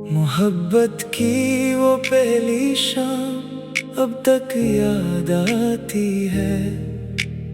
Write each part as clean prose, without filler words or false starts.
मोहब्बत की वो पहली शाम अब तक याद आती है।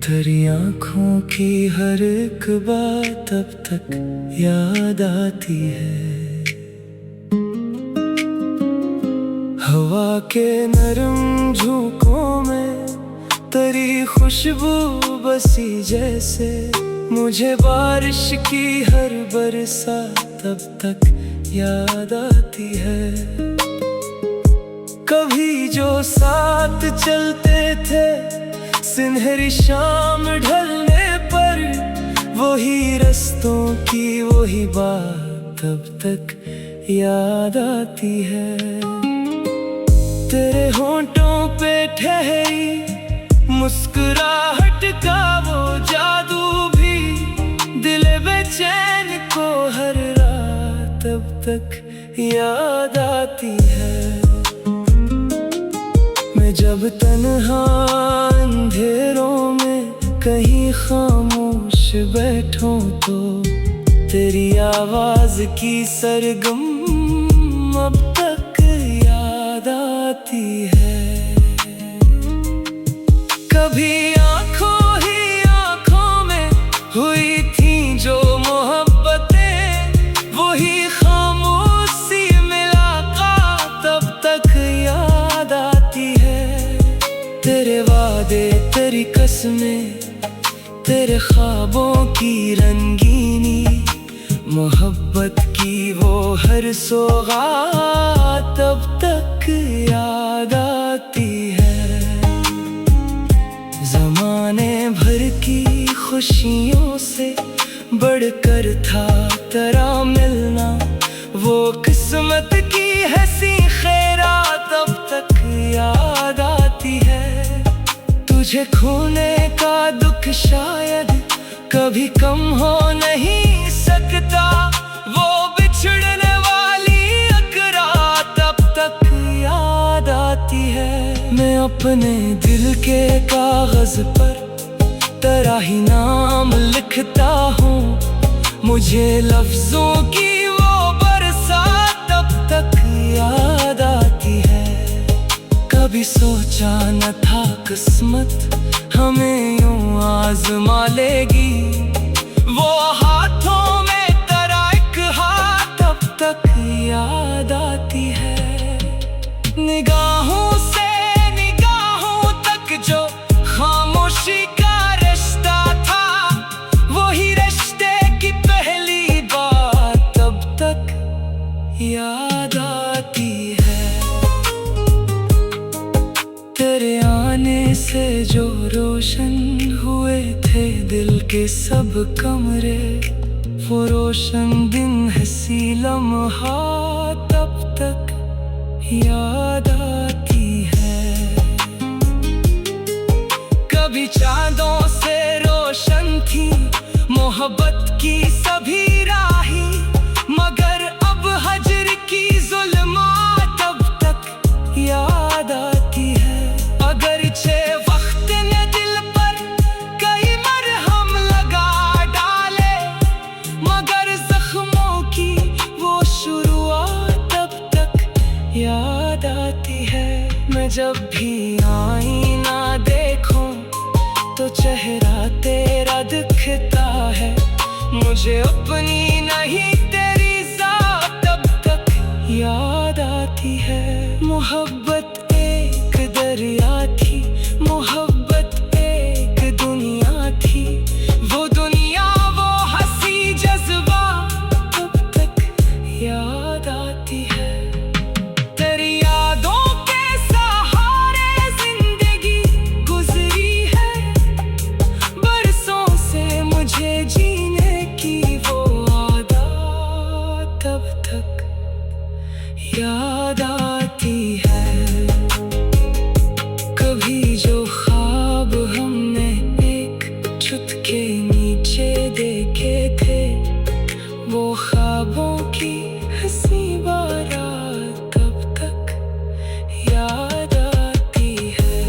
तेरी आँखों की हर एक बात अब तक याद आती है। हवा के नरम झोंकों में तेरी खुशबू बसी जैसे, मुझे बारिश की हर बरसात अब तक याद आती है। कभी जो साथ चलते थे सुनहरी शाम ढलने पर, वही रस्तों की वही बात अब तक याद आती है। तेरे होंठों पे ठहरी मुस्कुराहट का वो जादू भी, दिल बेचैन को हर रात अब तक याद आती है। मैं जब तन्हा अंधेरों में कहीं खामोश बैठूं तो, तेरी आवाज की सरगम अब तक याद आती है। कभी आंखों ही आंखों में हुई थी जो मोहब्बतें, वही खामोशी मुलाकात अब तक याद आती है। तेरे वादे तेरी कसमें तेरे ख्वाबों की रंगीनी, मोहब्बत की वो हर सौगात अब तक याद आती है। ज़माने भर की खुशियों से बढ़कर था तेरा मिलना, वो किस्मत की हंसी खैरात अब तक याद आती है। तुझे खोने का दुख शायद कभी कम हो नहीं सकता, वो बिछड़ने वाली एक रात अब तक याद आती है। मैं अपने दिल के कागज पर तेरा ही नाम लिखता हूँ, मुझे लफ्जों की वो बरसात अब तक याद आती है। कभी सोचा न था किस्मत हमें यूं आजमा लेगी, वो हाथों में तेरा एक हाथ अब तक याद आती है। निगाहों से निगाहों तक जो खामोशी का रिश्ता था, वही रिश्ते की पहली बात अब तक याद आती है। तेरे आने से जो रोशन हुए थे दिल के सब कमरे, वो रोशन दिन हंसी लम्हात अब तक याद आती है। कभी चांदों से रोशन थी मोहब्बत की सभी राहें, मगर अब हजर की जुल्मात अब तक याद आती है। अगरचे वक्त ने दिल पर कई मरहम लगा डाले, मगर जख्मों की वो शुरुआत अब तक याद आती है। मैं जब भी आईना देखूं तो चेहरा तेरा दिखता है, मुझे अपनी नहीं तेरी ज़ात अब तक याद आती है। मोहब्बत एक दरिया थी, मोहब्बत एक दुनिया थी, वो दुनिया वो हंसी जज्बा अब तक याद आती है। तेरी यादों के सहारे जिंदगी गुजरी है, बरसों से मुझे जीने की वो आदत अब तक याद आती है। कभी जो ख्वाब हमने एक छत के नीचे देखे थे, वो ख्वाबों की हंसी बारात अब तक याद आती है।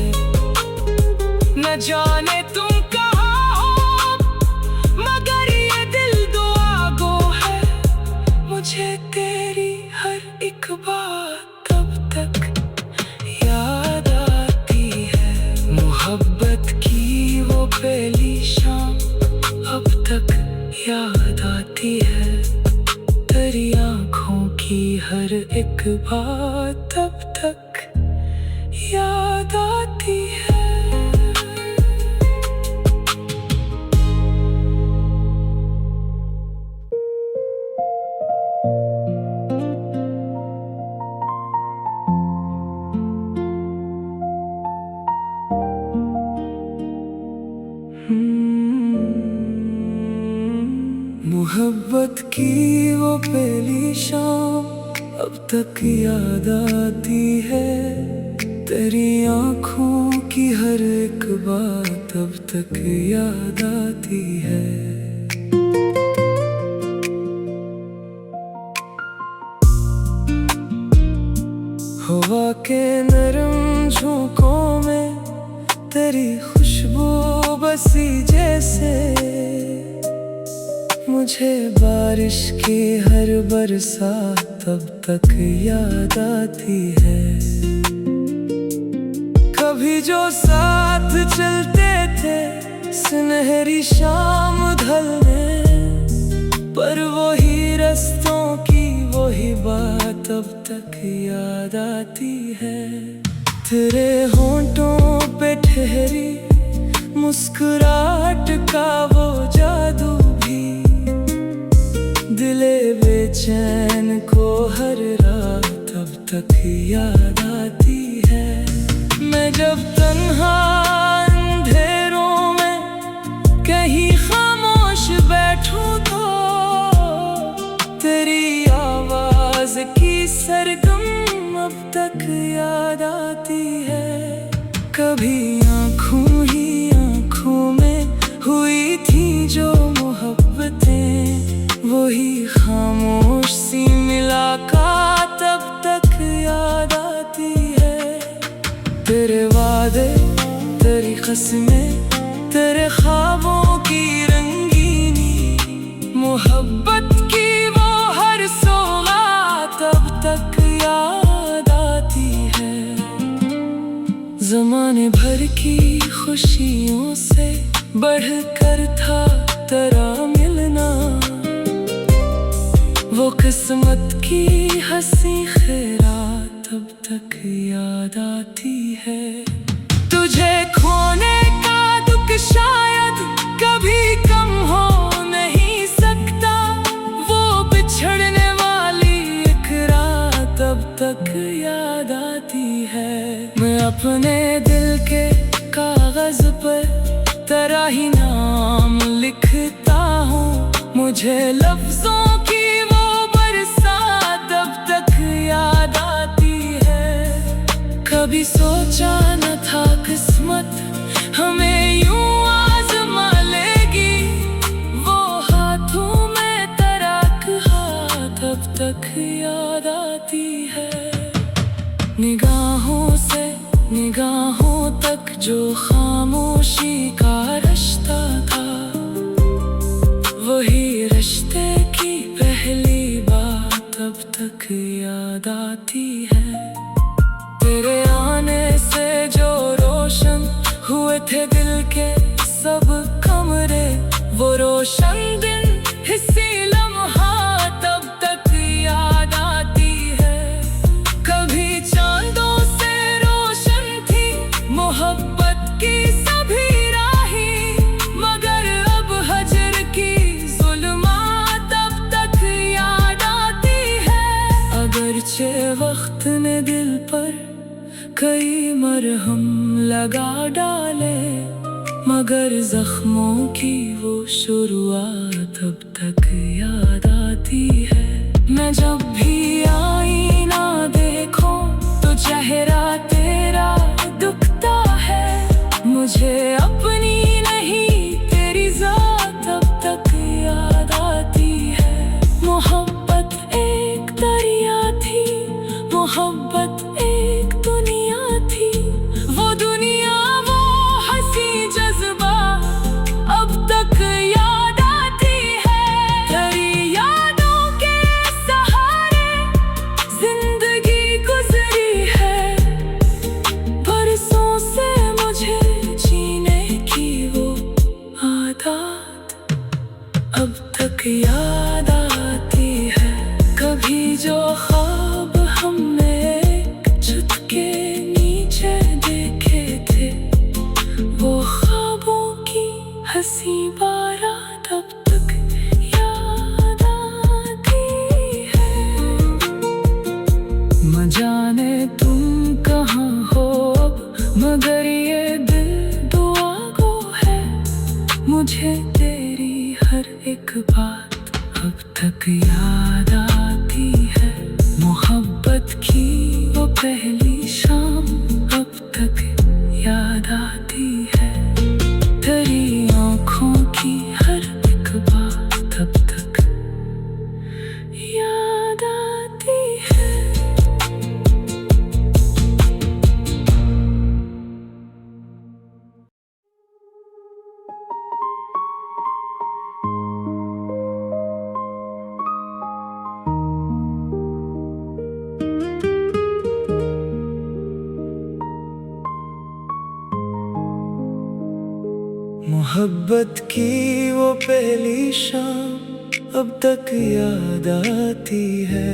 न जाने तुम कहाँ हो, मगर ये दिल दुआ गो है, मुझे तेरी हर एक बात तब तक याद आती है। मोहब्बत की वो पहली शाम अब तक याद आती है। तेरी आँखों की हर एक बात तब तक याद आती है। मोहब्बत की वो पहली शाम अब तक याद आती है। तेरी आँखों की हर एक बात अब तक याद आती है। हवा के नरम झोंकों में तेरी खुशबू बसी जैसे, मुझे बारिश की हर बरसात तब तक याद आती है। कभी जो साथ चलते थे सुनहरी शाम ढलने पर, वही रास्तों की वही बात अब तक याद आती है। तेरे होंठों पे ठहरी मुस्कुराहट का वो जादू भी, दिले बेचैन को हर रात अब तक याद आती है। मैं जब तन्हा अंधेरों में कहीं खामोश बैठूं तो, तेरी आवाज की सरगम अब तक याद आती है। कभी आँखों ही आँखों में हुई थी जो मोहब्बतें, वही खामोश सी मुलाकात अब तक याद आती है। तेरे वादे, तेरी कसमें, तेरे ख्वाबों की रंगीनी, मोहब्बत की वो हर सौगात अब तक याद आती है। ज़माने भर की खुशियों से बढ़कर था तेरा मिलना, वो किस्मत की हंसी खैरात अब तक याद आती है। तुझे खोने का दुख शायद कभी कम हो नहीं सकता, वो बिछड़ने वाली एक रात अब तक याद आती है। मैं अपने दिल के कागज पर तेरा ही नाम लिखता हूँ, मुझे लफ्जों की वो बरसात अब तक याद आती है। कभी सोचा न था किस्मत हमें यूं आज़मा लेगी, वो हाथों में तेरा हाथ अब तक याद आती है। निगाहों से निगाहों तक जो खामोशी का रिश्ता था, वही रिश्ते की पहली बात अब तक याद आती है। तेरे आने से जो रोशन हुए थे दिल के सब कमरे, वो रोशन दिन इसी लम्हात अब तक याद आती है। कभी चांदों से रोशन थी मोहब्बत की सभी राहें, मगर अब हजर की जुल्मात अब तक याद आती है। अगरचे वक्त ने दिल पर कई मरहम लगा डाले, मगर जख्मों की वो शुरुआत अब तक याद आती है। मैं जब भी आईना देखूं तो चेहरा तेरा दुखता है, मुझे अपनी नहीं तेरी जात अब तक याद आती है। मोहब्बत एक दरिया थी, मोहब्बत एक दुनिया थी, वो दुनिया वो हंसी जज्बा अब तक याद आती है। तेरी यादों के सहारे मोहब्बत की वो पहली शाम अब तक याद आती है।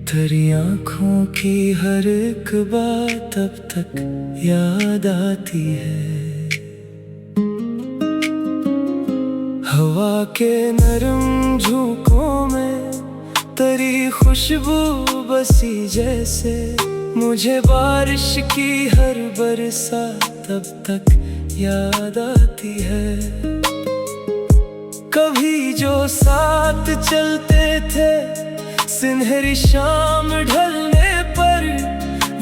तेरी आँखों की हर एक बात अब तक याद आती है। हवा के नरम झोंकों में तेरी खुशबू बसी जैसे, मुझे बारिश की हर बरसात अब तक याद आती है। कभी जो साथ चलते थे सुनहरी शाम ढलने पर,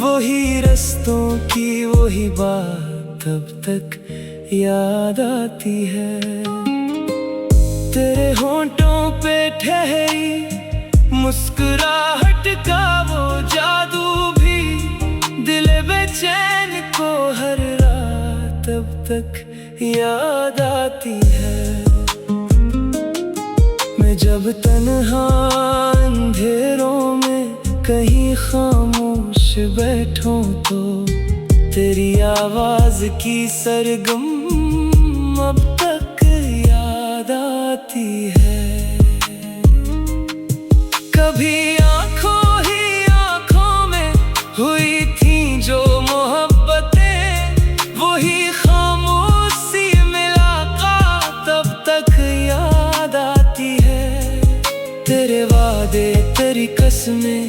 वही रास्तों की वही बात अब तक याद आती है। तेरे होंठों पे ठहरी मुस्कुराहट का वो जादू भी, दिल बेचैन को हर रात अब तक याद आती है। मैं जब तन्हा अंधेरों में कहीं खामोश बैठूं तो, तेरी आवाज की सरगम अब तक याद आती है। कभी आंखों ही आंखों में हुई थी जो मोहब्बतें, वही खामोशी मुलाकात अब तक याद आती है। तेरे वादे तेरी कसमें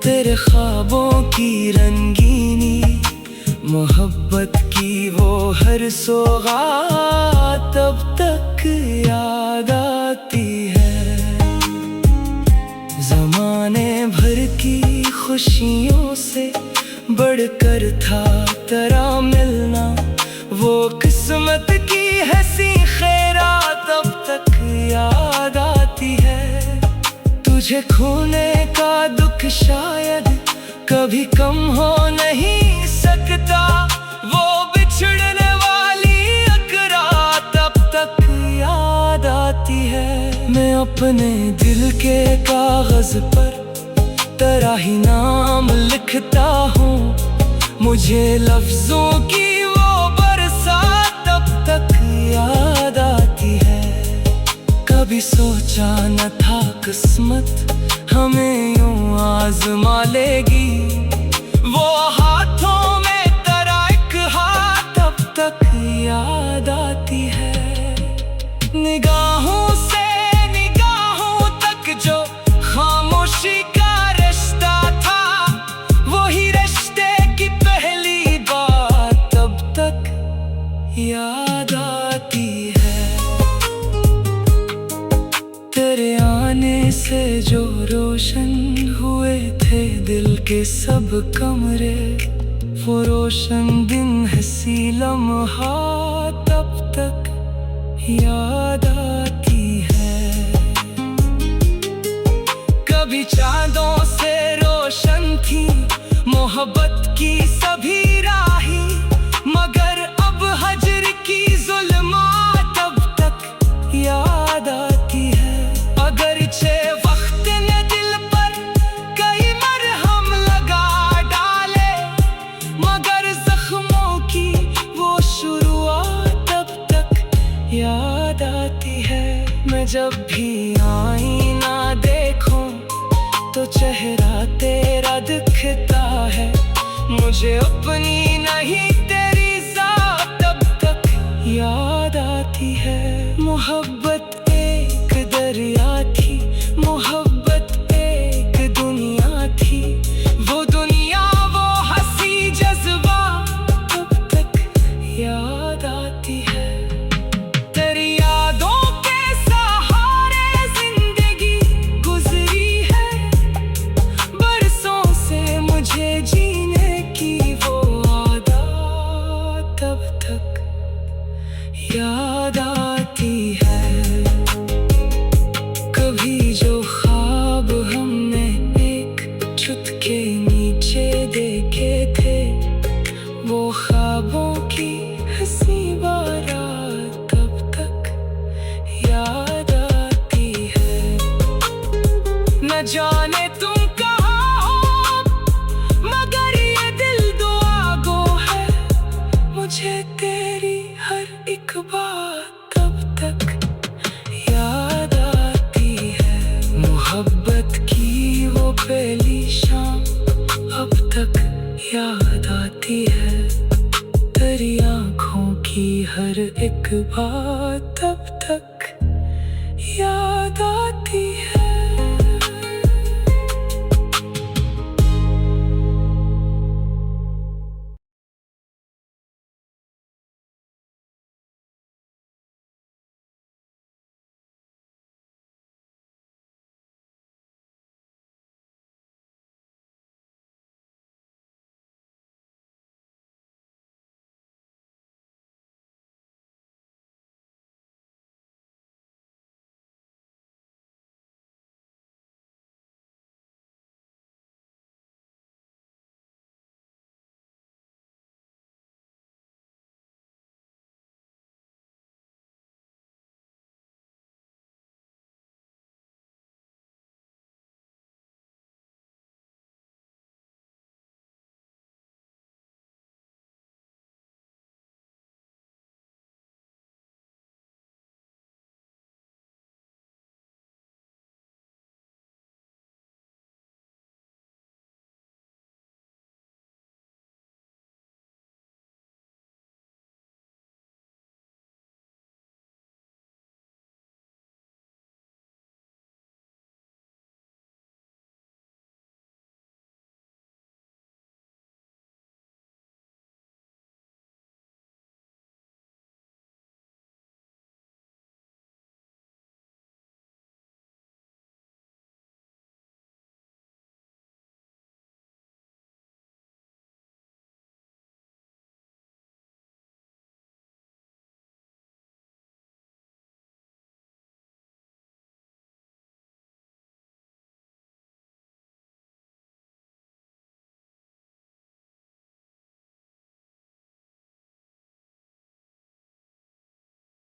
तेरे ख्वाबों की रंगीनी, मोहब्बत की वो हर सौगात अब तक याद आती है। ज़माने भर की खुशियों से बढ़कर था तेरा मिलना, वो किस्मत की हंसी खैरात अब तक याद आती है। तुझे खोने का दुख शायद कभी कम हो नहीं सकता, वो बिछड़ने वाली एक रात अब तक याद आती है। मैं अपने दिल के कागज पर तेरा ही नाम लिखता हूँ, मुझे लफ्जों की वो बरसात अब तक याद आती है। कभी सोचा न था किस्मत हमें यूं आजमा लेगी, वो हाथों में तेरा एक हाथ अब तक याद आती है। निगाहों से निगाहों तक जो खामोशी का रिश्ता था, वही रिश्ते की पहली बात अब तक याद आती है। तेरे आने से जो रोशन हुए थे दिल के सब कमरे, वो रोशन दिन हंसी लम्हात अब तक याद आती है। कभी चांदों से रोशन थी मोहब्बत की सभी राही, मगर अब हजर की जुल्मात अब तक याद आती है। अगरचे वक्त ने दिल पर कई मरहम लगा डाले, मगर जख्मों की वो शुरुआत अब तक याद आती है। मैं जब भी आईना देखूं तो चेहरा तेरा दिखता है, मुझे अपनी नहीं तेरी ज़ात अब तक याद आती है। मोहब्बत एक दरिया थी, मोहब्बत एक दुनिया थी, वो दुनिया वो हंसी जज्बा अब तक याद आती है। तेरी यादों के सहारे जिंदगी गुजरी है, बरसों से मुझे जीने की वो आदत अब तक याद आती है। कभी जो ख्वाब हमने एक छत के नीचे देखे थे, वो ख्वाबों की हंसी बारात अब तक याद आती है। न जाने तुम कहाँ हो, मगर ये दिल दुआ गो है, मुझे तेरी हर एक बात पहली शाम अब तक याद आती है, तेरी आँखों की हर एक बात